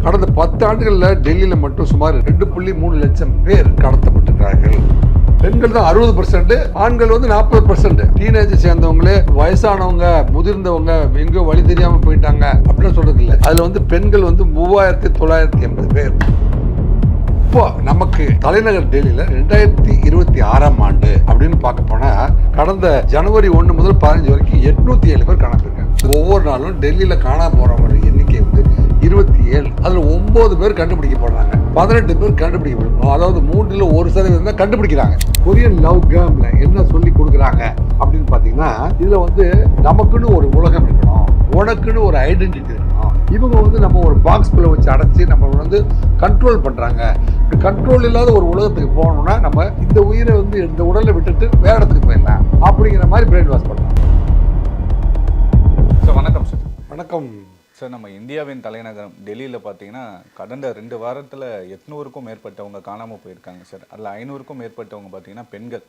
கடந்த 10 ஆண்டுகளில் டெல்லியில் மட்டும் சுமார் 2.3 லட்சம் பேர் கடத்தப்பட்டிருக்கிறார்கள். பெண்கள் தான் 60%, ஆண்கள் வந்து 40%. டீனேஜ் சேர்ந்தவங்களே வயசானவங்க, முதிர்ந்தவங்க, எங்கோ வழி தெரியாம போயிட்டாங்க அப்படின்னு சொல்றது இல்லை. அதுல வந்து பெண்கள் வந்து 3980 பேர். இப்போ நமக்கு தலைநகர் டெல்லியில 2026ஆம் ஆண்டு அப்படின்னு பார்க்க போனா கடந்த ஜனவரி 1 முதல் 15 வரைக்கும் 807 பேர் காணாம. ஒவ்வொரு நாளும் டெல்லியில காணாம போறவங்க எண்ணிக்கை வந்து 27. அதுல 9 பேர் கண்டுபிடிக்கப்படுறாங்க, 18 பேர் கண்டுபிடிக்கப்படும். அதாவது 1% தான் கண்டுபிடிக்கிறாங்க. கொரியன் லவ் கேம்ல என்ன சொல்லி கொடுக்குறாங்க அப்படின்னு பாத்தீங்கன்னா, இதுல வந்து நமக்குன்னு ஒரு உலகம் இருக்கணும், உனக்குன்னு ஒரு ஐடென்டிட்டி இருக்கணும். இவங்க வந்து நம்ம ஒரு பாக்ஸ்குள்ள வச்சு அடைச்சி நம்ம வந்து கண்ட்ரோல் பண்றாங்க. கண்ட்ரோல் இல்லாத ஒரு உலகத்துக்கு போகணும்னா நம்ம இந்த உயிரை வந்து இந்த உடலை விட்டுட்டு வேற இடத்துக்கு போயிடலாம் அப்படிங்கிற மாதிரி பிரெயின் வாஷ் பண்றாங்க. சார் வணக்கம். சார் வணக்கம் சார். நம்ம இந்தியாவின் தலைநகரம் டெல்லியில் பார்த்தீங்கன்னா கடந்த 2 வாரத்தில் 800க்கும் மேற்பட்டவங்க காணாமல் போயிருக்காங்க சார். அதில் 500க்கும் மேற்பட்டவங்க பார்த்தீங்கன்னா பெண்கள்.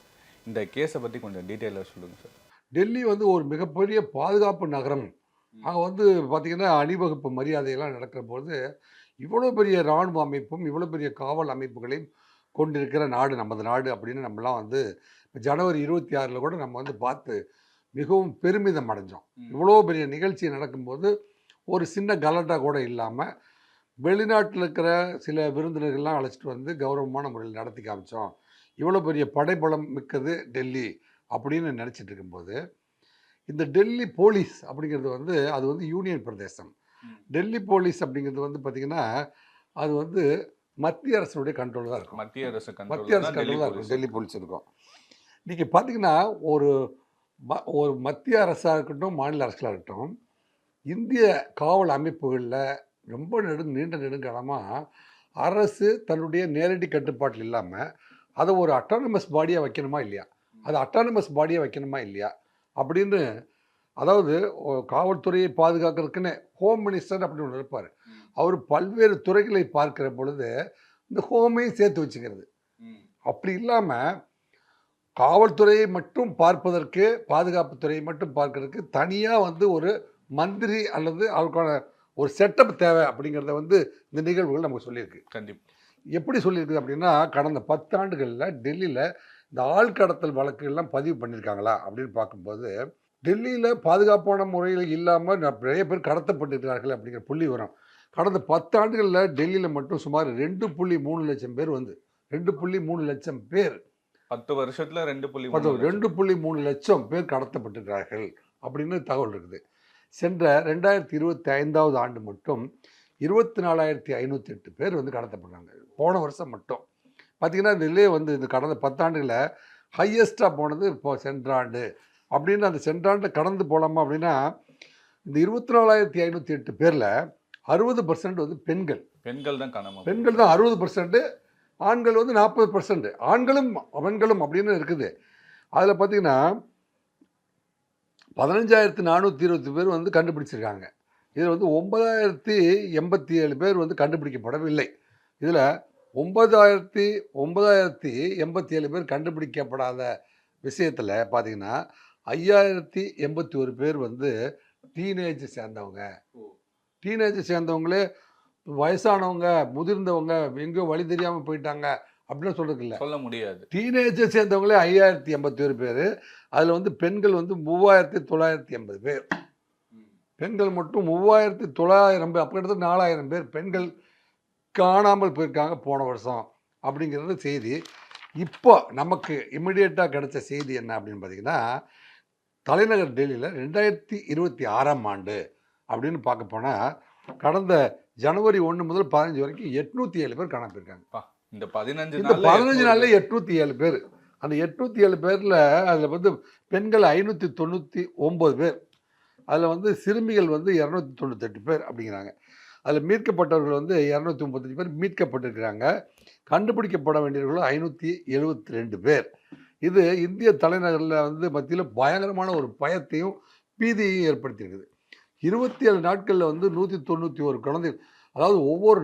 இந்த கேஸை பற்றி கொஞ்சம் டீட்டெயிலாக சொல்லுங்கள் சார். டெல்லி வந்து ஒரு மிகப்பெரிய பாதுகாப்பு நகரம். அங்கே வந்து பார்த்திங்கன்னா அணிவகுப்பு மரியாதையெல்லாம் நடக்கிற போது இவ்வளோ பெரிய இராணுவ அமைப்பும் இவ்வளோ பெரிய காவல் அமைப்புகளையும் கொண்டிருக்கிற நாடு நமது நாடு அப்படின்னு நம்மலாம் வந்து ஜனவரி 26 கூட நம்ம வந்து பார்த்து மிகவும் பெருமிதம் அடைஞ்சோம். இவ்வளோ பெரிய நிகழ்ச்சி நடக்கும்போது ஒரு சின்ன கலட்டா கூட இல்லாமல் வெளிநாட்டில் இருக்கிற சில விருந்தினர்கள்லாம் அழைச்சிட்டு வந்து கௌரவமான முறையில் நடத்தி காமிச்சோம். இவ்வளோ பெரிய படைபலம் மிக்கது டெல்லி அப்படின்னு நினச்சிட்டு இருக்கும்போது, இந்த டெல்லி போலீஸ் அப்படிங்கிறது வந்து அது வந்து யூனியன் பிரதேசம். டெல்லி போலீஸ் அப்படிங்கிறது வந்து பார்த்திங்கன்னா அது வந்து மத்திய அரசுடைய கண்ட்ரோல் தான் இருக்கும். மத்திய அரசு கண்ட்ரோல் தான் இருக்கும் டெல்லி போலீஸ் இருக்கும். நீங்கள் பார்த்தீங்கன்னா ஒரு மத்திய அரசாக இருக்கட்டும், மாநில அரசாக இருக்கட்டும், இந்திய காவல் அமைப்புகளில் ரொம்ப நீண்ட நெடுங்காலமாக அரசு தன்னுடைய நேரடி கட்டுப்பாட்டில் இல்லாமல் அதை ஒரு அட்டானமஸ் பாடியாக வைக்கணுமா இல்லையா, அது அட்டானமஸ் பாடியாக வைக்கணுமா இல்லையா அப்படின்னு, அதாவது காவல்துறையை பாதுகாக்கிறதுக்குன்னு ஹோம் மினிஸ்டர் அப்படின்னு ஒன்று இருப்பார். அவர் பல்வேறு துறைகளை பார்க்கிற பொழுது இந்த ஹோமையும் சேர்த்து வச்சுக்கிறது. அப்படி இல்லாமல் காவல்துறையை மட்டும் பார்ப்பதற்கு, பாதுகாப்புத்துறையை மட்டும் பார்க்கறதுக்கு தனியாக வந்து ஒரு மந்திரி அல்லது அவருக்கான ஒரு செட்டப் தேவை அப்படிங்கிறத வந்து இந்த நிகழ்வுகள் நமக்கு சொல்லியிருக்கு. கண்டிப்பாக எப்படி சொல்லியிருக்குது அப்படின்னா, கடந்த 10 ஆண்டுகளில் டெல்லியில் இந்த ஆள்கடத்தல் வழக்குகள்லாம் பதிவு பண்ணியிருக்காங்களா அப்படின்னு பார்க்கும்போது, டெல்லியில் பாதுகாப்பான முறையில் இல்லாமல் நிறைய பேர் கடத்தப்பட்டிருக்கிறார்கள் அப்படிங்கிற புள்ளி வரும். கடந்த 10 ஆண்டுகளில் டெல்லியில் மட்டும் சுமார் 2.3 லட்சம் பேர் வந்து 2.3 லட்சம் பேர் 10 வருஷத்தில் 2.3 லட்சம் பேர் கடத்தப்பட்டிருக்கிறார்கள் அப்படின்னு தகவல் இருக்குது. சென்ற 2025ஆவது ஆண்டு மட்டும் 24,508 பேர் வந்து கடத்தப்படுறாங்க. போன வருஷம் மட்டும் பார்த்திங்கன்னா டெல்லியே வந்து இந்த கடந்த 10 ஆண்டுகளில் ஹையஸ்ட்டாக போனது இப்போ சென்ற ஆண்டு அப்படின்னு. அந்த சென்ற ஆண்டு கடந்து போகலாமா அப்படின்னா, இந்த 24,508 பேரில் 60% வந்து பெண்கள் தான் காணாமல். பெண்கள் தான் 60%, ஆண்கள் வந்து 40%. ஆண்களும் பெண்களும் அப்படின்னு இருக்குது. அதில் பார்த்திங்கன்னா 15,420 பேர் வந்து கண்டுபிடிச்சிருக்காங்க. இதில் வந்து 9,087 பேர் வந்து கண்டுபிடிக்கப்படவில்லை. இதில் 9,087 பேர் கண்டுபிடிக்கப்படாத விஷயத்தில் பார்த்திங்கன்னா 5,081 பேர் வந்து டீனேஜ் சேர்ந்தவங்களே வயசானவங்க, முதிர்ந்தவங்க, எங்கோ வழி தெரியாமல் போயிட்டாங்க அப்படின்னு சொல்கிறது இல்லை, சொல்ல முடியாது. டீனேஜை சேர்ந்தவங்களே 5,081 பேர். அதில் வந்து பெண்கள் வந்து 3,980 பேர். பெண்கள் மட்டும் 3,900 பேர், அப்போ கிட்டத்தட்ட 4,000 பேர் பெண்கள் காணாமல் போயிருக்காங்க போன வருஷம் அப்படிங்கிறது செய்தி. இப்போ நமக்கு இம்மிடியேட்டாக கிடைச்ச செய்தி என்ன அப்படின்னு பார்த்தீங்கன்னா, தலைநகர் டெல்லியில் 2026ஆம் ஆண்டு அப்படின்னு பார்க்க போனால் கடந்த ஜனவரி 1 முதல் 15 வரைக்கும் 807 பேர் காணாம போயிருக்காங்க. இந்த 15 நாளில் 807 பேர். அந்த 807 பேரில் அதில் வந்து பெண்கள் 599 பேர், அதில் வந்து சிறுமிகள் வந்து 298 பேர் அப்படிங்கிறாங்க. அதில் மீட்கப்பட்டவர்கள் வந்து 235 பேர் மீட்கப்பட்டிருக்கிறாங்க. கண்டுபிடிக்கப்பட வேண்டியவர்களும் 572 பேர். இது இந்திய தலைநகரில் வந்து மத்தியில் பயங்கரமான ஒரு பயத்தையும் பீதியையும் ஏற்படுத்தியிருக்குது. 27 நாட்களில் வந்து 191 குழந்தைகள், அதாவது ஒவ்வொரு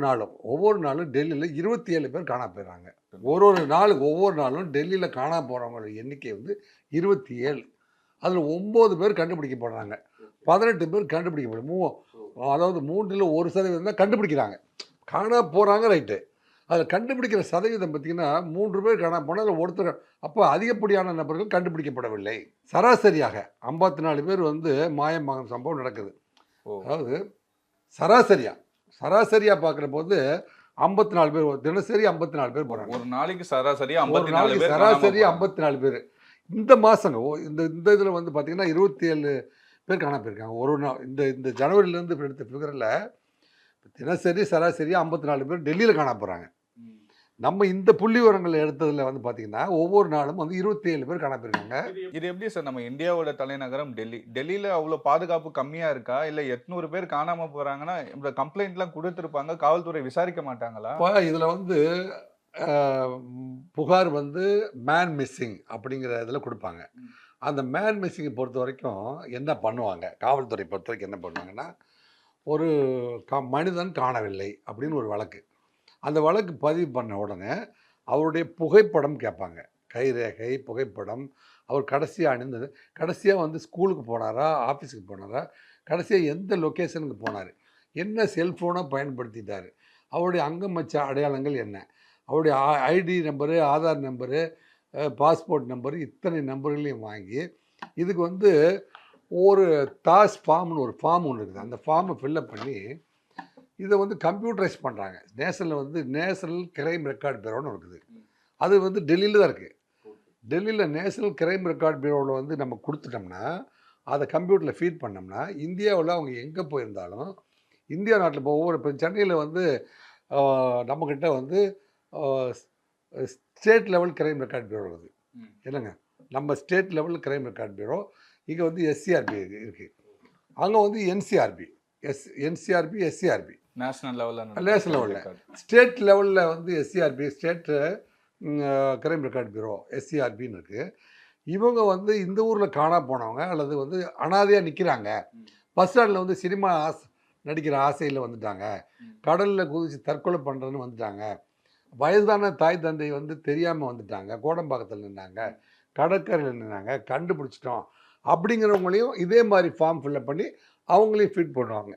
நாளும் டெல்லியில் 27 பேர் காணா போயிடுறாங்க. ஒவ்வொரு நாளும் டெல்லியில் காணா போகிறவங்களோட எண்ணிக்கை வந்து 27. அதில் 9 பேர் கண்டுபிடிக்கப்படுறாங்க, 18 பேர் கண்டுபிடிக்கப்படும். அதாவது 1% தான் கண்டுபிடிக்கிறாங்க. காணா போகிறாங்க ரைட்டு. அதில் கண்டுபிடிக்கிற சதவீதம் பார்த்தீங்கன்னா 3 பேர் காணா போனால் அதில் ஒருத்தர், அப்போ அதிகப்படியான நபர்கள் கண்டுபிடிக்கப்படவில்லை. சராசரியாக 54 பேர் வந்து மாயமாகும் சம்பவம் நடக்குது. அதாவது சராசரியாக பார்க்குற போது 54 பேர், தினசரி 54 பேர் போகிறாங்க. ஒரு நாளைக்கு சராசரியா ஒரு நாளைக்கு சராசரி 54 பேர். இந்த மாதங்க இந்த இதில் வந்து பார்த்தீங்கன்னா 27 பேர் காணாம போயிருக்காங்க. ஒரு நாள் இந்த ஜனவரியிலேருந்து எடுத்த ஃபிகரில் தினசரி சராசரியாக 54 பேர் டெல்லியில் காணாம போகிறாங்க. நம்ம இந்த புள்ளி விவரங்கள் எடுத்ததில் வந்து பார்த்தீங்கன்னா ஒவ்வொரு நாளும் வந்து 27 பேர் காணாம போயிருக்காங்க. இது எப்படி சார்? நம்ம இந்தியாவோட தலைநகரம் டெல்லியில் அவ்வளோ பாதுகாப்பு கம்மியாக இருக்கா? இல்லை 800 பேர் காணாம போகிறாங்கன்னா இந்த கம்ப்ளைண்ட்லாம் கொடுத்துருப்பாங்க, காவல்துறை விசாரிக்க மாட்டாங்களா? இப்போ இதில் வந்து புகார் வந்து மேன் மிஸ்ஸிங் அப்படிங்கிற இதில் கொடுப்பாங்க. அந்த மேன் மிஸ்ஸிங்கை பொறுத்த வரைக்கும் என்ன பண்ணுவாங்க, காவல்துறை பொறுத்த வரைக்கும் என்ன பண்ணுவாங்கன்னா, ஒரு மனிதன் காணவில்லை அப்படின்னு ஒரு வழக்கு. அந்த வழக்கு பதிவு பண்ண உடனே அவருடைய புகைப்படம் கேட்பாங்க. கைரேகை, புகைப்படம், அவர் கடைசியாக அணிந்தது, கடைசியாக வந்து ஸ்கூலுக்கு போனாரா, ஆஃபீஸுக்கு போனாரா, கடைசியாக எந்த லொக்கேஷனுக்கு போனார், என்ன செல்ஃபோனை பயன்படுத்திட்டார், அவருடைய அங்கமச்ச அடையாளங்கள் என்ன, அவருடைய ID number, Aadhaar number, passport number, இத்தனை நம்பர்களையும் வாங்கி இதுக்கு வந்து ஒரு தாஸ் ஃபார்ம்னு ஒரு ஃபார்ம் ஒன்று இருக்குது. அந்த ஃபார்மை ஃபில்லப் பண்ணி இதை வந்து கம்ப்யூட்டரைஸ் பண்ணுறாங்க. நேஷனல் கிரைம் ரெக்கார்ட் பியூரோன்னு இருக்குது. அது வந்து டெல்லியில் தான் இருக்குது. டெல்லியில் நேஷனல் கிரைம் ரெக்கார்ட் பியூரோவில் வந்து நம்ம கொடுத்துட்டோம்னா, அதை கம்ப்யூட்டரில் ஃபீட் பண்ணோம்னா, இந்தியாவில் அவங்க எங்கே போயிருந்தாலும், இந்தியா நாட்டில் இப்போ சென்னையில் வந்து நம்மக்கிட்ட வந்து state level crime record bureau இருக்குது. என்னங்க, நம்ம state level crime record bureau, இங்கே வந்து எஸ்சிஆர்பி இருக்குது, அங்கே வந்து என்சிஆர்பி, எஸ்சிஆர்பி நேஷனல் லெவலில், ஸ்டேட் லெவலில் வந்து எஸ்சிஆர்பி, ஸ்டேட் கிரைம் ரெக்கார்ட் பியூரோ எஸ்சிஆர்பின்னு இருக்குது. இவங்க வந்து இந்த ஊரில் காணா போனவங்க அல்லது வந்து அனாதையாக நிற்கிறாங்க, பஸ் ஸ்டாண்டில் வந்து சினிமா நடிக்கிற ஆசையில் வந்துட்டாங்க, கடலில் குதித்து தற்கொலை பண்ணுறதுன்னு வந்துட்டாங்க, வயதான தாய் தந்தை வந்து தெரியாமல் வந்துட்டாங்க, கோடம்பாக்கத்தில் நின்னாங்க, கடற்கரையில் நின்னாங்க, கண்டுபிடிச்சிட்டோம் அப்படிங்கிறவங்களையும் இதே மாதிரி ஃபார்ம் ஃபில்லப் பண்ணி அவங்களையும் ஃபீட் பண்ணுவாங்க.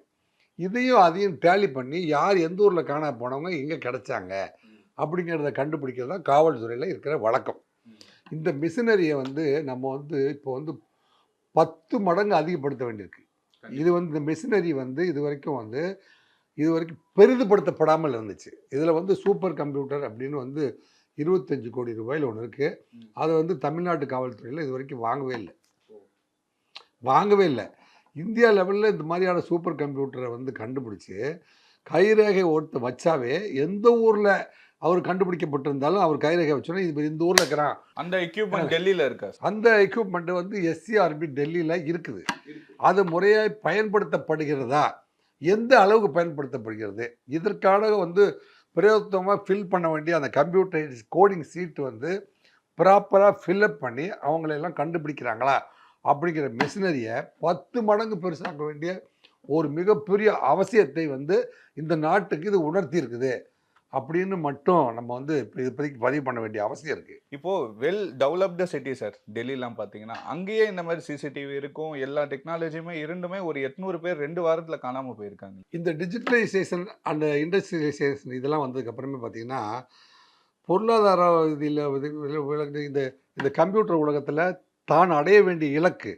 அதையும் டேலி பண்ணி யார் எந்த ஊரில் காணா போனவங்க எங்கே கிடைச்சாங்க அப்படிங்கிறத கண்டுபிடிக்கிறது தான் காவல்துறையில் இருக்கிற வழக்கம். இந்த மிஷினரியை வந்து நம்ம வந்து இப்போ வந்து 10 மடங்கு அதிகப்படுத்த வேண்டியிருக்கு. இது வந்து இந்த மிஷினரி வந்து இது வரைக்கும் பெரிதுபடுத்தப்படாமல் இருந்துச்சு. இதில் வந்து சூப்பர் கம்ப்யூட்டர் அப்படின்னு வந்து 25 கோடி ரூபாயில் ஒன்று இருக்குது. அதை வந்து தமிழ்நாட்டு காவல்துறையில் இது வரைக்கும் வாங்கவே இல்லை. இந்தியா லெவலில் இந்த மாதிரியான சூப்பர் கம்ப்யூட்டரை வந்து கண்டுபிடிச்சி கைரேகை ஓட்டு வச்சாவே எந்த ஊரில் அவர் கண்டுபிடிக்கப்பட்டிருந்தாலும் அவர் கைரேகை வச்சோன்னா இது இந்த ஊரில் இருக்கிறான். அந்த எக்யூப்மெண்ட் டெல்லியில் இருக்கா? அந்த எக்யூப்மெண்ட் வந்து எஸ்சிஆர்பி டெல்லியில் இருக்குது. அது முறையாக பயன்படுத்தப்படுகிறதா, எந்த அளவுக்கு பயன்படுத்தப்படுகிறது, இதற்காக வந்து பிரயோகமாக ஃபில் பண்ண வேண்டிய அந்த கம்ப்யூட்டர் கோடிங் சீட்டு வந்து ப்ராப்பராக ஃபில்லப் பண்ணி அவங்களெல்லாம் கண்டுபிடிக்கிறாங்களா அப்படிங்கிற மிஷினரியை 10 மடங்கு பெருசாக்க வேண்டிய ஒரு மிகப்பெரிய அவசியத்தை வந்து இந்த நாட்டுக்கு இது உணர்த்தி இருக்குது அப்படின்னு மட்டும் நம்ம வந்து இப்போதைக்கு பதிவு பண்ண வேண்டிய அவசியம் இருக்குது. இப்போது வெல் டெவலப்டு சிட்டி சார் டெல்லிலாம் பார்த்தீங்கன்னா, அங்கேயே இந்த மாதிரி சிசிடிவி இருக்கும், எல்லா டெக்னாலஜியுமே இருந்துமே ஒரு 800 பேர் 2 வாரத்தில் காணாமல் போயிருக்காங்க. இந்த டிஜிட்டலைசேஷன் அந்த இண்டஸ்ட்ரியலைசேஷன் இதெல்லாம் வந்ததுக்கப்புறமே பார்த்தீங்கன்னா, பொருளாதார இதில் இந்த கம்ப்யூட்டர் உலகத்தில் தான் அடைய வேண்டிய இலக்கு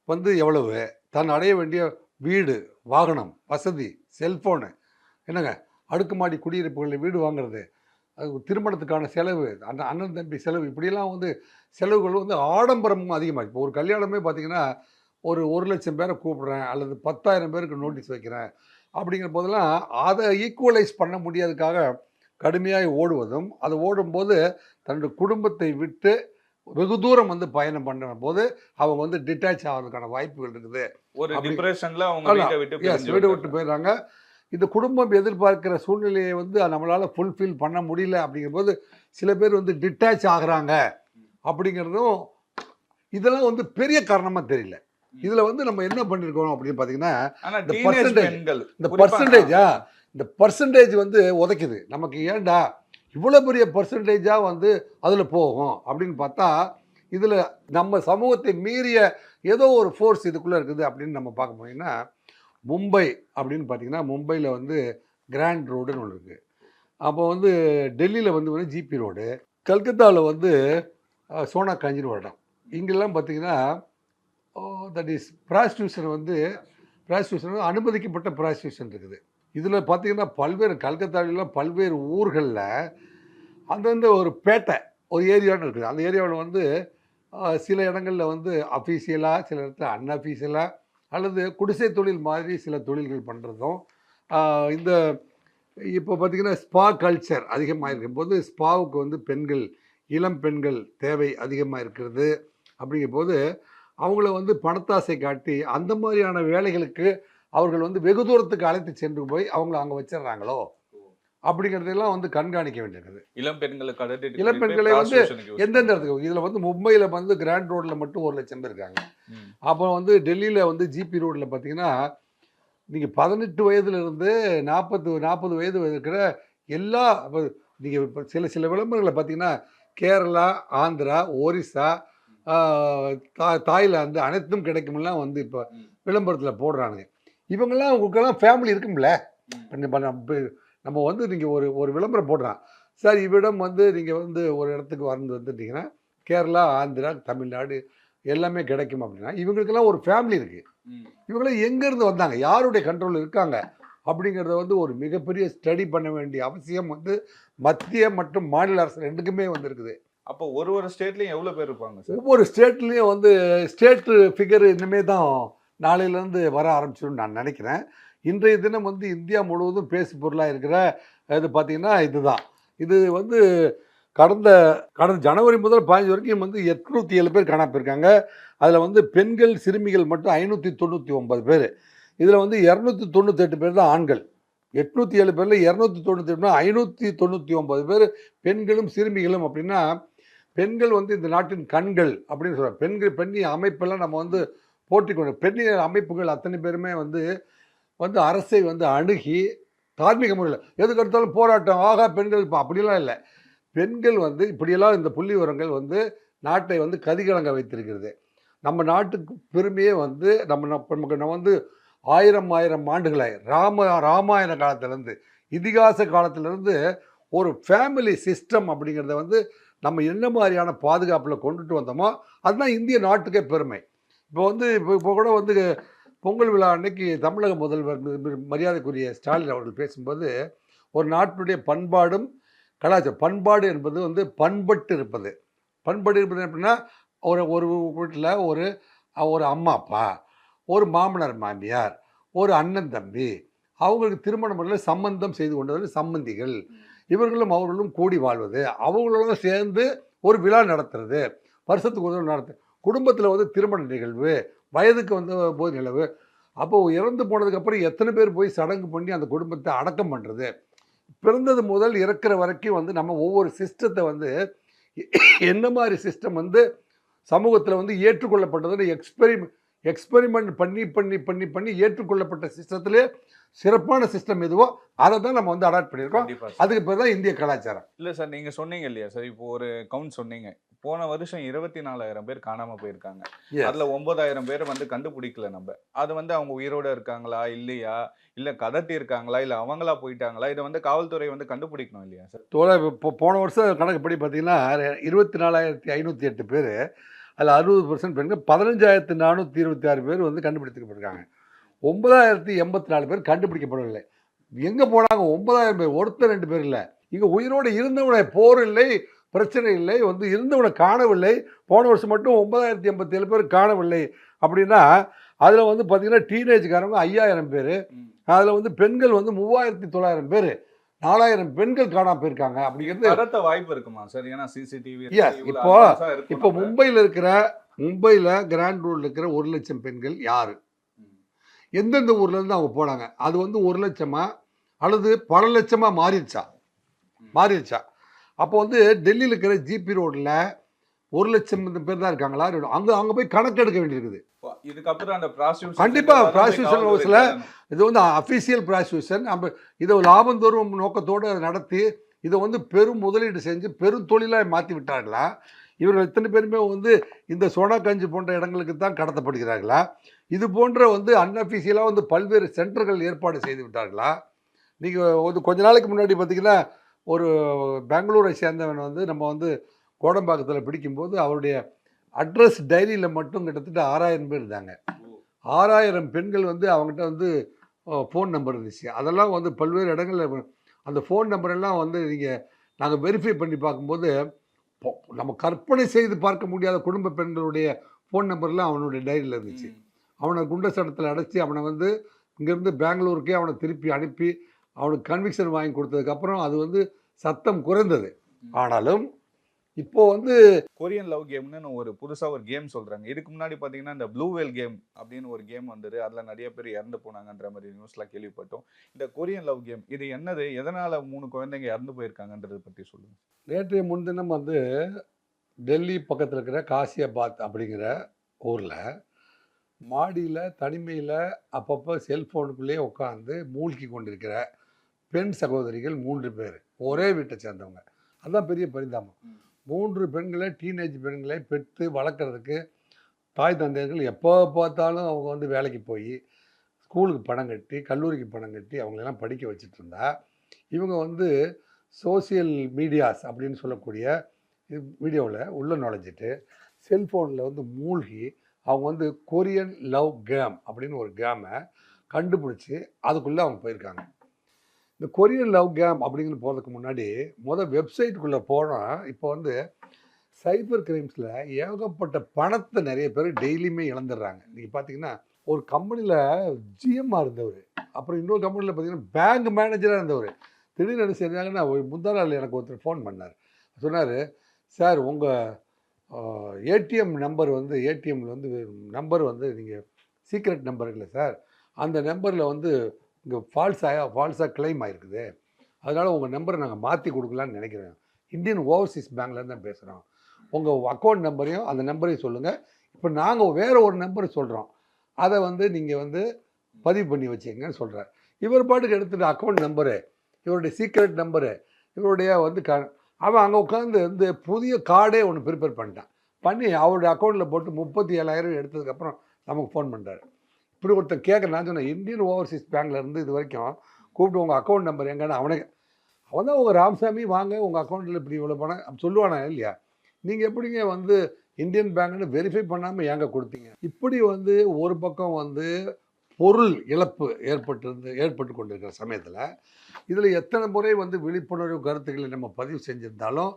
வந்து எவ்வளவு, தான் அடைய வேண்டிய வீடு, வாகனம், வசதி, செல்ஃபோனு, என்னங்க அடுக்குமாடி குடியிருப்புகளில் வீடு வாங்குறது, அது திருமணத்துக்கான செலவு, அந்த அண்ணன் தம்பி செலவு, இப்படியெல்லாம் வந்து செலவுகள் வந்து ஆடம்பரமும் அதிகமாக. இப்போ ஒரு கல்யாணமே பார்த்திங்கன்னா ஒரு 1,00,000 பேரை கூப்பிட்றேன் அல்லது 10,000 பேருக்கு நோட்டீஸ் வைக்கிறேன் அப்படிங்கிற போதெல்லாம் அதை ஈக்குவலைஸ் பண்ண முடியாததுக்காக கடுமையாக ஓடுவதும், அது ஓடும்போது தன்னுடைய குடும்பத்தை விட்டு வெகு தூரம் வந்து பயணம் பண்ணுற போது அவங்க வந்து டிட்டாச் ஆகிறதுக்கான வாய்ப்புகள் இருக்குது. ஒரு டிப்ரெஷனில் அவங்க வீடு விட்டு போயிடுறாங்க. இந்த குடும்பம் எதிர்பார்க்கிற சூழ்நிலையை வந்து நம்மளால் ஃபுல்ஃபில் பண்ண முடியல அப்படிங்கும்போது சில பேர் வந்து டிட்டாச் ஆகுறாங்க அப்படிங்கிறதும் இதெல்லாம் வந்து பெரிய காரணமாக தெரியல. இதில் வந்து நம்ம என்ன பண்ணியிருக்கோம் அப்படின்னு பார்த்தீங்கன்னா, இந்த பர்சன்டேஜ் வந்து உதைக்குது நமக்கு. ஏன்டா இவ்வளோ பெரிய பர்சன்டேஜாக வந்து அதில் போகும் அப்படின்னு பார்த்தா, இதில் நம்ம சமூகத்தை மீறிய ஏதோ ஒரு ஃபோர்ஸ் இதுக்குள்ளே இருக்குது அப்படின்னு நம்ம பார்க்க போனீங்கன்னா, மும்பை அப்படின்னு பார்த்தீங்கன்னா, மும்பையில் வந்து கிராண்ட் ரோடுன்னு ஒன்று இருக்குது. அப்போ வந்து டெல்லியில் வந்து ஜிபி ரோடு, கல்கத்தாவில் வந்து சோனா காஞ்சின்னு ஒரு இடம். இங்கெல்லாம் பார்த்தீங்கன்னா தட் இஸ் ப்ராஸ்டியூஷன் வந்து அனுமதிக்கப்பட்ட ப்ராஸ்டியூஷன் இருக்குது. இதில் பார்த்தீங்கன்னா பல்வேறு கல்கத்தாவிலாம் பல்வேறு ஊர்களில் அந்தந்த ஒரு பேட்டை ஒரு ஏரியான்னு இருக்குது. அந்த ஏரியாவில் வந்து சில இடங்களில் வந்து அஃபீஷியலாக, சில இடத்துல அன்அஃபீஷியலாக அல்லது குடிசை தொழில் மாதிரி சில தொழில்கள் பண்ணுறதும் இந்த இப்போ பார்த்திங்கன்னா ஸ்பா கல்ச்சர் அதிகமாக இருக்கும்போது ஸ்பாவுக்கு வந்து பெண்கள், இளம் பெண்கள் தேவை அதிகமாக இருக்கிறது. அப்படிங்கும்போது அவங்கள வந்து பணத்தாசை காட்டி அந்த மாதிரியான வேலைகளுக்கு அவர்கள் வந்து வெகு தூரத்துக்கு அழைத்து சென்று போய் அவங்கள அங்கே வச்சிடுறாங்களோ அப்படிங்கிறதெல்லாம் வந்து கண்காணிக்க வேண்டியிருக்குது. இளம் பெண்களை வந்து எந்தெந்த இடத்துக்கு இதில் வந்து மும்பையில் வந்து கிராண்ட் ரோடில் மட்டும் 1 லட்சம் பேர் இருக்காங்க. அப்போ வந்து டெல்லியில் வந்து ஜிபி ரோடில் பார்த்தீங்கன்னா நீங்கள் 18 வயதுலேருந்து 40 வயது இருக்கிற எல்லா நீங்கள் இப்போ சில விளம்பரங்களை பார்த்தீங்கன்னா கேரளா, ஆந்திரா, ஒரிசா, தாய்லாந்து அனைத்தும் கிடைக்கும்லாம் வந்து இப்போ விளம்பரத்தில் போடுறானுங்க. இவங்கெல்லாம் உங்களுக்கெல்லாம் ஃபேமிலி இருக்கும்ல. நம்ம வந்து நீங்கள் ஒரு விளம்பரம் போடுறான் சார், இவ்விடம் வந்து நீங்கள் வந்து ஒரு இடத்துக்கு வந்துட்டீங்கன்னா கேரளா, ஆந்திரா, தமிழ்நாடு எல்லாமே கிடைக்கும் அப்படின்னா இவங்களுக்கெல்லாம் ஒரு ஃபேமிலி இருக்குது. இவங்களாம் எங்கேருந்து வந்தாங்க, யாருடைய கண்ட்ரோல் இருக்காங்க அப்படிங்கிறத வந்து ஒரு மிகப்பெரிய ஸ்டடி பண்ண வேண்டிய அவசியம் வந்து மத்திய மற்றும் மாநில அரசு ரெண்டுக்குமே வந்து இருக்குது. அப்போ ஒரு ஸ்டேட்லேயும் எவ்வளோ பேர் இருப்பாங்க சார்? ஒவ்வொரு ஸ்டேட்லேயும் வந்து ஸ்டேட் ஃபிகர் இனிமேல் தான் நாளையிலேருந்து வர ஆரம்பிச்சிடும் நான் நினைக்கிறேன். இன்றைய தினம் வந்து இந்தியா முழுவதும் பேசு பொருளாக இருக்கிற இது பார்த்திங்கன்னா இதுதான். இது வந்து கடந்த ஜனவரி முதல் 15 வரைக்கும் வந்து 807 பேர் காணாம போயிருக்காங்க. அதில் வந்து பெண்கள், சிறுமிகள் மட்டும் 599 பேர். இதில் வந்து 298 பேர் தான் ஆண்கள். 807 பேரில் 298 599 பேர் பெண்களும் சிறுமிகளும். அப்படின்னா பெண்கள் வந்து இந்த நாட்டின் கண்கள் அப்படின்னு சொல்கிறாங்க. பெண்ணிய அமைப்பெல்லாம் நம்ம வந்து போட்டிக்கொண்டு பெண்ணிய அமைப்புகள் அத்தனை பேருமே வந்து அரசை வந்து அணுகி தார்மீக முறையில் எதுக்கு எடுத்தாலும் போராட்டம், ஆகா பெண்கள் அப்படிலாம் இல்லை. பெண்கள் வந்து இப்படியெல்லாம் இந்த புள்ளி விவரங்கள் வந்து நாட்டை வந்து கதிகலங்க வைத்திருக்கிறது. நம்ம நாட்டுக்கு பெருமையே வந்து நம்ம வந்து ஆயிரம் ஆண்டுகளாய் ராமாயண காலத்திலேருந்து இதிகாச காலத்திலேருந்து ஒரு ஃபேமிலி சிஸ்டம் அப்படிங்கிறத வந்து நம்ம என்ன மாதிரியான பாதுகாப்பில் கொண்டுட்டு வந்தோமோ அதுதான் இந்திய நாட்டுக்கே பெருமை. இப்போ கூட வந்து பொங்கல் விழா அன்னைக்கு தமிழக முதல்வர் மரியாதைக்குரிய ஸ்டாலின் அவர்கள் பேசும்போது ஒரு நாட்டினுடைய பண்பாடும் கலாச்சாரம், பண்பாடு என்பது வந்து பண்பட்டு இருப்பது எப்படின்னா ஒரு வீட்டில் ஒரு அம்மா அப்பா, ஒரு மாமனார் மாமியார், ஒரு அண்ணன் தம்பி, அவங்களுக்கு திருமணம் பண்ணல சம்பந்தம் செய்து கொண்டது சம்பந்திகள், இவர்களும் அவர்களும் கூடி வாழ்வது, அவங்களோட சேர்ந்து ஒரு விழா நடத்துறது, வருஷத்துக்கு ஒரு நடத்து, குடும்பத்தில் வந்து திருமண நிகழ்வு, வயதுக்கு வந்த போது நிலவு, அப்போது இறந்து போனதுக்கப்புறம் எத்தனை பேர் போய் சடங்கு பண்ணி அந்த குடும்பத்தை அடக்கம் பண்ணுறது, பிறந்தது முதல் இறக்குற வரைக்கும் வந்து நம்ம ஒவ்வொரு சிஸ்டத்தை வந்து என்ன மாதிரி சிஸ்டம் வந்து சமூகத்தில் வந்து ஏற்றுக்கொள்ளப்பட்டதுன்னு எக்ஸ்பெரிமெண்ட் பண்ணி ஏற்றுக்கொள்ளப்பட்ட சிஸ்டத்திலே சிறப்பான சிஸ்டம் எதுவோ அதை தான் நம்ம வந்து அடாப்ட் பண்ணியிருக்கோம். அதுக்கு பேர் தான் இந்திய கலாச்சாரம். இல்லை சார், நீங்கள் சொன்னீங்க இல்லையா சார், இப்போ ஒரு கவுண்ட் சொன்னீங்க, போன வருஷம் 24,000 பேர் காணாமல் போயிருக்காங்க. அதில் 9,000 பேர் வந்து கண்டுபிடிக்கல. நம்ம அது வந்து அவங்க உயிரோடு இருக்காங்களா இல்லையா, இல்லை கடத்தி இருக்காங்களா, இல்லை அவங்களா போயிட்டாங்களா, இதை வந்து காவல்துறை வந்து கண்டுபிடிக்கணும் இல்லையா சார்? இப்போ போன வருஷம் கணக்குப்படி பார்த்தீங்கன்னா 24,508 பேர், அதில் 60% பெண்கள், 15,426 பேர் வந்து கண்டுபிடிக்கப்பட்டிருக்காங்க. 9,084 பேர் கண்டுபிடிக்கப்படவில்லை. எங்கே போனாங்க? 9,000 பேர், ஒருத்தர் 2 பேர் இல்லை. இங்கே உயிரோடு இருந்தவனை போர் இல்லை, பிரச்சனை இல்லை, வந்து இருந்தவனை காணவில்லை. போன வருஷம் மட்டும் 9,087 பேர் காணவில்லை. அப்படின்னா அதில் வந்து பார்த்தீங்கன்னா டீனேஜ்காரங்க 5,000 பேர், அதில் வந்து பெண்கள் வந்து 3,900 பேர், 4,000 பெண்கள் காணாம போயிருக்காங்க. அப்படிங்கிறது வாய்ப்பு இருக்குமா சார்? ஏன்னா சிசிடிவி இப்போ மும்பையில் கிராண்ட் ரோடில் இருக்கிற 1 லட்சம் பெண்கள் யார், எந்தெந்த ஊர்லேருந்து அவங்க போனாங்க, அது வந்து 1 லட்சமா அல்லது பல லட்சமாக மாறிடுச்சா? அப்போ வந்து டெல்லியில் இருக்கிற ஜிபி ரோடில் 1 லட்சம் பேர் தான் இருக்காங்களா? அங்கே போய் கணக்கெடுக்க வேண்டியிருக்குது. இதுக்கப்புறம் அந்த கண்டிப்பாக ப்ராசிக்யூஷன் ஹவுஸில் இது வந்து அஃபிஷியல் ப்ராசிக்யூஷன், நம்ம இதை லாபம் தரும் நோக்கத்தோடு நடத்தி இதை வந்து பெரும் முதலீடு செஞ்சு பெரும் தொழிலாக மாற்றி விட்டார்களா? இவர்கள் இத்தனை பேருமே வந்து இந்த சோனா கஞ்சி போன்ற இடங்களுக்கு தான் கடத்தப்படுகிறார்களா? இது போன்ற வந்து அன்அஃபிஷியலாக வந்து பல்வேறு சென்டர்கள் ஏற்பாடு செய்து விட்டார்களா? நீங்கள் வந்து கொஞ்ச நாளைக்கு முன்னாடி பார்த்தீங்கன்னா ஒரு பெங்களூரை சேர்ந்தவன் வந்து நம்ம வந்து கோடம்பாக்கத்தில் பிடிக்கும்போது அவருடைய அட்ரஸ் டைரியில் மட்டும் கிட்டத்தட்ட 6000 பேர் இருந்தாங்க. 6000 பெண்கள் வந்து அவங்ககிட்ட வந்து ஃபோன் நம்பர் இருந்துச்சு. அதெல்லாம் வந்து பல்வேறு இடங்கள்ல அந்த ஃபோன் நம்பர் எல்லாம் வந்து நாங்கள் வெரிஃபை பண்ணி பார்க்கும்போது நம்ம கற்பனை செய்து பார்க்க முடியாத குடும்ப பெண்களுடைய ஃபோன் நம்பர்லாம் அவனுடைய டைரியில் இருந்துச்சு. அவனை குண்டர் சட்டத்தில் அடைச்சி அவனை வந்து இங்கேருந்து பெங்களூருக்கே அவனை திருப்பி அனுப்பி அவனுக்கு கன்விக்ஷன் வாங்கி கொடுத்ததுக்கப்புறம் அது வந்து சத்தம் குறைந்தது. ஆனாலும் இப்போ வந்து கொரியன் லவ் கேம்னு ஒரு புதுசா ஒரு கேம் சொல்றாங்க. இதுக்கு முன்னாடி பாத்தீங்கன்னா இந்த ப்ளூ வேல் கேம் அப்படின்னு ஒரு கேம் வந்தது. அதுல நிறைய பேர் இறந்து போனாங்கன்ற மாதிரி நியூஸ்லாம் கேள்விப்பட்டோம். இந்த கொரியன் லவ் கேம் இது என்னது, எதனால 3 குழந்தைங்க இறந்து போயிருக்காங்கன்றதை பற்றி சொல்லுங்க. நேற்றைய முன்தினம் வந்து டெல்லி பக்கத்தில் இருக்கிற காசியாபாத் அப்படிங்கிற ஊரில் மாடியில் தனிமையில் அப்பப்போ செல்ஃபோனுக்குள்ளேயே உட்காந்து மூழ்கி கொண்டிருக்கிற பெண் சகோதரிகள் 3 பேர், ஒரே வீட்டை சேர்ந்தவங்க. அதுதான் பெரிய பரிதாபம். 3 பெண்களை, டீனேஜ் பெண்களை பெற்று வளர்க்குறதுக்கு தாய் தந்தையர்கள் எப்போ பார்த்தாலும் அவங்க வந்து வேலைக்கு போய் ஸ்கூலுக்கு பணம் கட்டி, கல்லூரிக்கு பணம் கட்டி அவங்களெல்லாம் படிக்க வச்சுட்டு இருந்தா, இவங்க வந்து சோசியல் மீடியாஸ் அப்படின்னு சொல்லக்கூடிய வீடியோவில் உள்ளே நுழைஞ்சிட்டு செல்ஃபோனில் வந்து மூழ்கி அவங்க வந்து கொரியன் லவ் கேம் அப்படின்னு ஒரு கேமை கண்டுபிடிச்சி அதுக்குள்ளே அவங்க போயிருக்காங்க. இந்த கொரியன் லவ் கேம் அப்படிங்கிற போகிறதுக்கு முன்னாடி வெப்சைட்டுக்குள்ளே போனால் இப்போ வந்து சைபர் கிரைம்ஸில் ஏகப்பட்ட பணத்தை நிறைய பேர் டெய்லியுமே இழந்துடுறாங்க. நீங்கள் பார்த்தீங்கன்னா ஒரு கம்பெனியில் ஜிஎம்மாக இருந்தவர், அப்புறம் இன்னொரு கம்பெனியில் பார்த்தீங்கன்னா பேங்க் மேனேஜராக இருந்தவர், திடீர்னு என்ன செஞ்சாங்கன்னா முந்தா நாள் எனக்கு ஒருத்தர் ஃபோன் பண்ணார். சொன்னார், சார் உங்கள் ஏடிஎம் நம்பர் வந்து ஏடிஎம்மில் வந்து நம்பர் வந்து நீங்கள் சீக்ரெட் நம்பர் இல்லை சார், அந்த நம்பரில் வந்து இங்கே ஃபால்ஸாக கிளைம் ஆகிருக்குது, அதனால் உங்கள் நம்பரை நாங்கள் மாற்றி கொடுக்கலான்னு நினைக்கிறேன். இந்தியன் ஓவர்சீஸ் பேங்க்லேருந்து தான் பேசுகிறோம், உங்கள் அக்கௌண்ட் நம்பரையும் அந்த நம்பரையும் சொல்லுங்கள், இப்போ நாங்கள் வேறு ஒரு நம்பரை சொல்கிறோம், அதை வந்து நீங்கள் வந்து பதிவு பண்ணி வச்சுக்கங்கன்னு சொல்கிறார். இவர் பாட்டுக்கு எடுத்துகிட்டு அக்கௌண்ட் நம்பரு, இவருடைய சீக்ரெட் நம்பரு, இவருடைய வந்து அவன் அங்கே உட்காந்து வந்து புதிய கார்டே ஒன்று ப்ரிப்பேர் பண்ணி அவருடைய அக்கௌண்ட்டில் போட்டு 37,000 எடுத்ததுக்கப்புறம் நமக்கு ஃபோன் பண்ணுறாரு. இப்படி ஒருத்தர் கேட்குற, நான் சொன்னேன் இந்தியன் ஓவர்சீஸ் பேங்க்லேருந்து இது வரைக்கும் கூப்பிட்டு உங்கள் அக்கௌண்ட் நம்பர் எங்கன்னா அவன் தான் உங்கள் ராமசாமி வாங்க உங்கள் அக்கௌண்ட்டில் இப்படி இவ்வளோ பணம் சொல்லுவானா இல்லையா, நீங்கள் எப்படிங்க வந்து இந்தியன் பேங்க்னு வெரிஃபை பண்ணாமல் ஏங்க கொடுத்தீங்க? இப்படி வந்து ஒரு பக்கம் வந்து பொருள் இழப்பு ஏற்பட்டு கொண்டிருக்கிற சமயத்தில் இதில் எத்தனை முறை வந்து விழிப்புணர்வு கருத்துக்களை நம்ம பதிவு செஞ்சுருந்தாலும்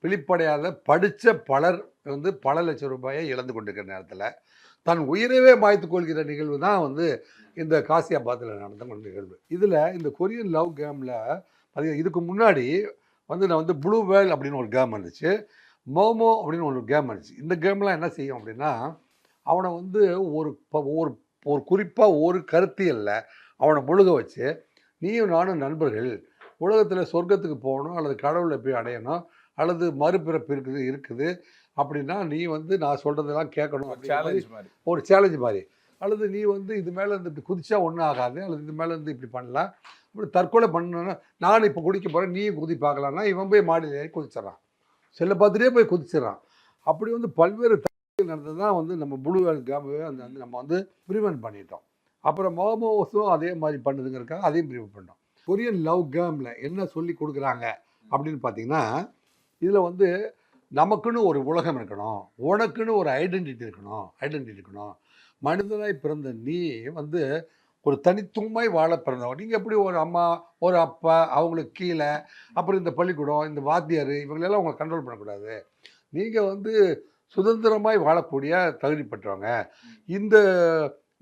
வெளிப்படையாத படித்த பலர் வந்து பல லட்சம் ரூபாயை இழந்து கொண்டிருக்கிற நேரத்தில் தன் உயிரவே மாய்த்து கொள்கிற நிகழ்வு தான் வந்து இந்த காசியாபாத்தில் நடந்த நிகழ்வு. இதில் இந்த கொரியன் லவ் கேமில் பார்த்தீங்கன்னா இதுக்கு முன்னாடி வந்து நான் வந்து ப்ளூ வேல் அப்படின்னு ஒரு கேம் இருந்துச்சு, மோமோ அப்படின்னு ஒரு கேம் இருந்துச்சு. இந்த கேம்லாம் என்ன செய்யும் அப்படின்னா அவனை வந்து ஒரு ஒரு குறிப்பாக ஒரு கருத்தியல்ல அவனை முழுக வச்சு, நீயும் நானும் நண்பர்கள், உலகத்தில் சொர்க்கத்துக்கு போகணும் அல்லது கடவுளை போய் அடையணும் அல்லது மறுபிறப்பு இருக்குது அப்படின்னா நீ வந்து நான் சொல்கிறதெல்லாம் கேட்கணும், ஒரு சேலஞ்ச் மாதிரி, அல்லது நீ வந்து இது மேலே இருந்து இப்படி குதிச்சா ஒன்றும் ஆகாது, அல்லது இது மேலே இருந்து இப்படி பண்ணலாம், இப்படி தற்கொலை பண்ணணும்னா நான் இப்போ குதிக்க போகிறேன் நீயும் குதி பார்க்கலான்னா இவன் போய் மாடியில் ஏறி குதிச்சிட்றான், செல்லை பார்த்துட்டே போய் குதிச்சிடறான். அப்படி வந்து பல்வேறு நடந்தது தான் வந்து நம்ம ப்ளூ வேல் கேமை அந்த நம்ம வந்து ப்ரிவென்ட் பண்ணிட்டோம். அப்புறம் மோமோஸும் அதே மாதிரி பண்ணுதுங்கிறக்காக அதையும் ப்ரிவென்ட் பண்ணோம். கொரியன் லவ் கேமில் என்ன சொல்லி கொடுக்குறாங்க அப்படின்னு பார்த்தீங்கன்னா இதில் வந்து நமக்குன்னு ஒரு உலகம் இருக்கணும், உனக்குன்னு ஒரு ஐடென்டிட்டி இருக்கணும், மனிதனாய் பிறந்த நீ வந்து ஒரு தனித்துவமாய் வாழ பிறந்தவங்க. நீங்கள் எப்படி ஒரு அம்மா ஒரு அப்பா அவங்களுக்கு கீழே அப்புறம் இந்த பள்ளிக்கூடம் இந்த வாத்தியார் இவங்களெல்லாம் உங்களை கண்ட்ரோல் பண்ணக்கூடாது, நீங்கள் வந்து சுதந்திரமாய் வாழக்கூடிய தகுதி பெற்றவங்க. இந்த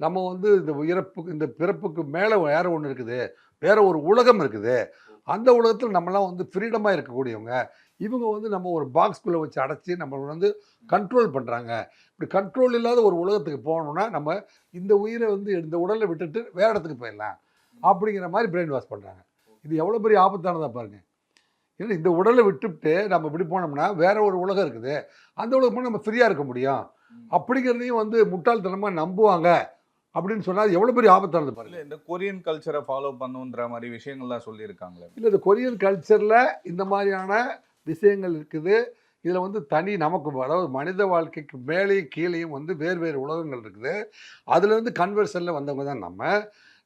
நம்ம வந்து இந்த பிறப்புக்கு மேலே வேற ஒன்று இருக்குது, வேற ஒரு உலகம் இருக்குது, அந்த உலகத்தில் நம்மளாம் வந்து ஃப்ரீடமாக இருக்கக்கூடியவங்க. இவங்க வந்து நம்ம ஒரு பாக்ஸ்குள்ளே வச்சு அடைச்சி நம்ம வந்து கண்ட்ரோல் பண்ணுறாங்க. இப்படி கண்ட்ரோல் இல்லாத ஒரு உலகத்துக்கு போகணுன்னா நம்ம இந்த உயிரை வந்து இந்த உடலை விட்டுட்டு வேறு இடத்துக்கு போயிடலாம் அப்படிங்கிற மாதிரி பிரெயின் வாஷ் பண்ணுறாங்க. இது எவ்வளோ பெரிய ஆபத்தானதாக பாருங்கள். ஏன்னா இந்த உடலை விட்டுவிட்டு நம்ம இப்படி போனோம்னா வேற ஒரு உலகம் இருக்குது, அந்த உலகம் போனால் நம்ம ஃப்ரீயாக இருக்க முடியும் அப்படிங்கிறதையும் வந்து முட்டாள்தனமாக நம்புவாங்க அப்படின்னு சொன்னால் எவ்வளோ பெரிய ஆபத்தானது பாருங்க. இந்த கொரியன் கல்ச்சரை ஃபாலோ பண்ணுன்ற மாதிரி விஷயங்கள்லாம் சொல்லியிருக்காங்களே. இல்லை, இந்த கொரியன் கல்ச்சரில் இந்த மாதிரியான விஷயங்கள் இருக்குது. இதில் வந்து தனி நமக்கு அதாவது மனித வாழ்க்கைக்கு மேலேயும் கீழேயும் வந்து வேறு வேறு உலகங்கள் இருக்குது. அதுலேருந்து கன்வர்ஷனில் வந்தவங்க தான்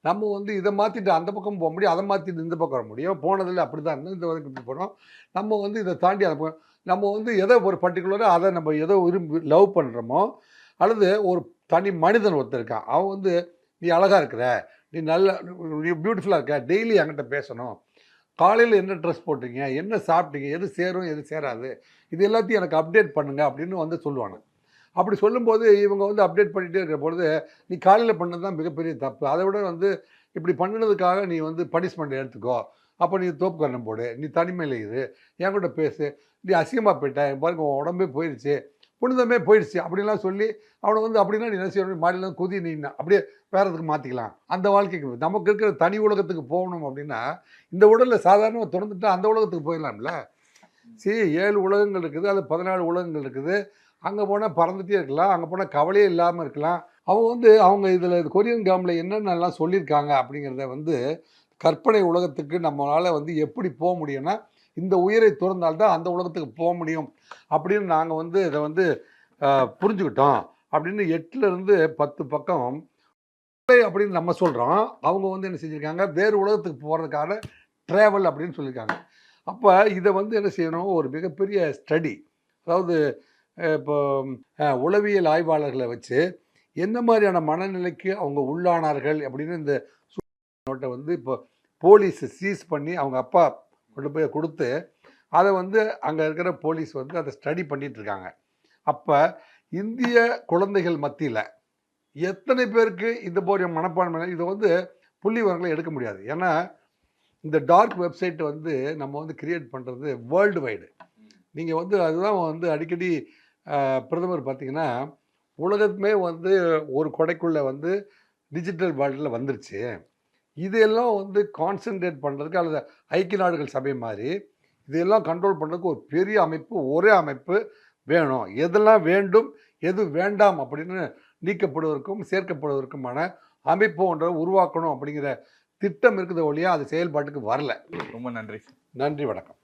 நம்ம வந்து இதை மாற்றிட்டு அந்த பக்கம் போக முடியும், அதை மாற்றிட்டு இந்த பக்கம் வர முடியும். போனதில் அப்படி தான் இருந்தோம், இந்த வரைக்கும் இப்படி போனோம். நம்ம வந்து இதை தாண்டி அதை நம்ம வந்து எதோ ஒரு பர்டிகுலராக அதை நம்ம ஏதோ விரும்பி லவ் பண்ணுறோமோ, அல்லது ஒரு தனி மனிதன் ஒருத்தர் இருக்கான், அவன் வந்து நீ அழகாக இருக்கிற, நீ நல்ல நீ பியூட்டிஃபுல்லாக இருக்க, டெய்லி என்கிட்ட பேசணும், காலையில் என்ன ட்ரெஸ் போட்டீங்க, என்ன சாப்பிட்டீங்க, எது சேரும் எது சேராது, இது எல்லாத்தையும் எனக்கு அப்டேட் பண்ணுங்க அப்படின்னு வந்து சொல்லுவாங்க. அப்படி சொல்லும்போது இவங்க வந்து அப்டேட் பண்ணிகிட்டே இருக்கிற பொழுது, நீ காலையில் பண்ணது தான் மிகப்பெரிய தப்பு, அதை விட வந்து இப்படி பண்ணினதுக்காக நீ வந்து பனிஷ்மெண்ட் எடுத்துக்கோ, அப்போ நீ தோப்பு கண்ணம் போடு, நீ தனிமையில் இரு, என் கூட பேசு, நீ அசிங்கமாக போயிட்ட, பாருங்க உன் உடம்பே போயிடுச்சு, புனிதமே போயிடுச்சு அப்படின்லாம் சொல்லி அவனை வந்து அப்படின்னா நீ என்ன செய்யணும், மாடியில் குதி நீனா அப்படியே வேறு எதுக்கு மாற்றிக்கலாம். அந்த வாழ்க்கைக்கு நமக்கு இருக்கிற தனி உலகத்துக்கு போகணும் அப்படின்னா இந்த உடலில் சாதாரணமாக திறந்துட்டா அந்த உலகத்துக்கு போயிடலாம்ல. சரி 7 உலகங்கள் இருக்குது, அது 14 உலகங்கள் இருக்குது, அங்கே போனால் பறந்துகிட்டே இருக்கலாம், அங்கே போனால் கவலையே இல்லாமல் இருக்கலாம். அவங்க வந்து அவங்க இதில் கொரியன் கிராமில் என்னென்னலாம் சொல்லியிருக்காங்க அப்படிங்கிறத வந்து கற்பனை உலகத்துக்கு நம்மளால் வந்து எப்படி போக முடியும்னா இந்த உயிரை துறந்தால்தான் அந்த உலகத்துக்கு போக முடியும் அப்படின்னு நாங்கள் வந்து இதை வந்து புரிஞ்சுக்கிட்டோம் அப்படின்னு 8லேருந்து 10 பக்கம் அப்படின்னு நம்ம சொல்கிறோம். அவங்க வந்து என்ன செஞ்சுருக்காங்க, வேறு உலகத்துக்கு போகிறதுக்கான ட்ராவல் அப்படின்னு சொல்லியிருக்காங்க. அப்போ இதை வந்து என்ன செய்யணும், ஒரு மிகப்பெரிய ஸ்டடி, அதாவது இப்போ உளவியல் ஆய்வாளர்களை வச்சு என்ன மாதிரியான மனநிலைக்கு அவங்க உள்ளானார்கள் அப்படின்னு இந்த நோட்டை வந்து இப்போ போலீஸ் சீஸ் பண்ணி அவங்க அப்பா கொண்டு போய் கொடுத்து அதை வந்து அங்கே இருக்கிற போலீஸ் வந்து அதை ஸ்டடி பண்ணிட்டு இருக்காங்க. அப்போ இந்திய குழந்தைகள் மத்தியில் எத்தனை பேருக்கு இந்த போன்ற மனப்பான்மை, இதை வந்து புள்ளி விவரங்களை எடுக்க முடியாது. ஏன்னா இந்த டார்க் வெப்சைட் வந்து நம்ம வந்து கிரியேட் பண்ணுறது வேர்ல்டு வைடு. நீங்கள் வந்து அதுதான் வந்து அடிக்கடி பிரதமர் பார்த்திங்கன்னா உலகத்துமே வந்து ஒரு கொடைக்குள்ளே வந்து டிஜிட்டல் வேர்ல்டில் வந்துருச்சு, இதெல்லாம் வந்து கான்சென்ட்ரேட் பண்ணுறதுக்கு அல்லது ஐக்கிய நாடுகள் சபை மாதிரி இதையெல்லாம் கண்ட்ரோல் பண்ணுறதுக்கு ஒரு பெரிய அமைப்பு, ஒரே அமைப்பு வேணும். எதெல்லாம் வேண்டும் எது வேண்டாம் அப்படின்னு நீக்கப்படுவதற்கும் சேர்க்கப்படுவதற்குமான அமைப்பு ஒன்றை உருவாக்கணும் அப்படிங்கிற திட்டம் இருக்குது ஒழியா அது செயல்பாட்டுக்கு வரல. ரொம்ப நன்றி. நன்றி, வணக்கம்.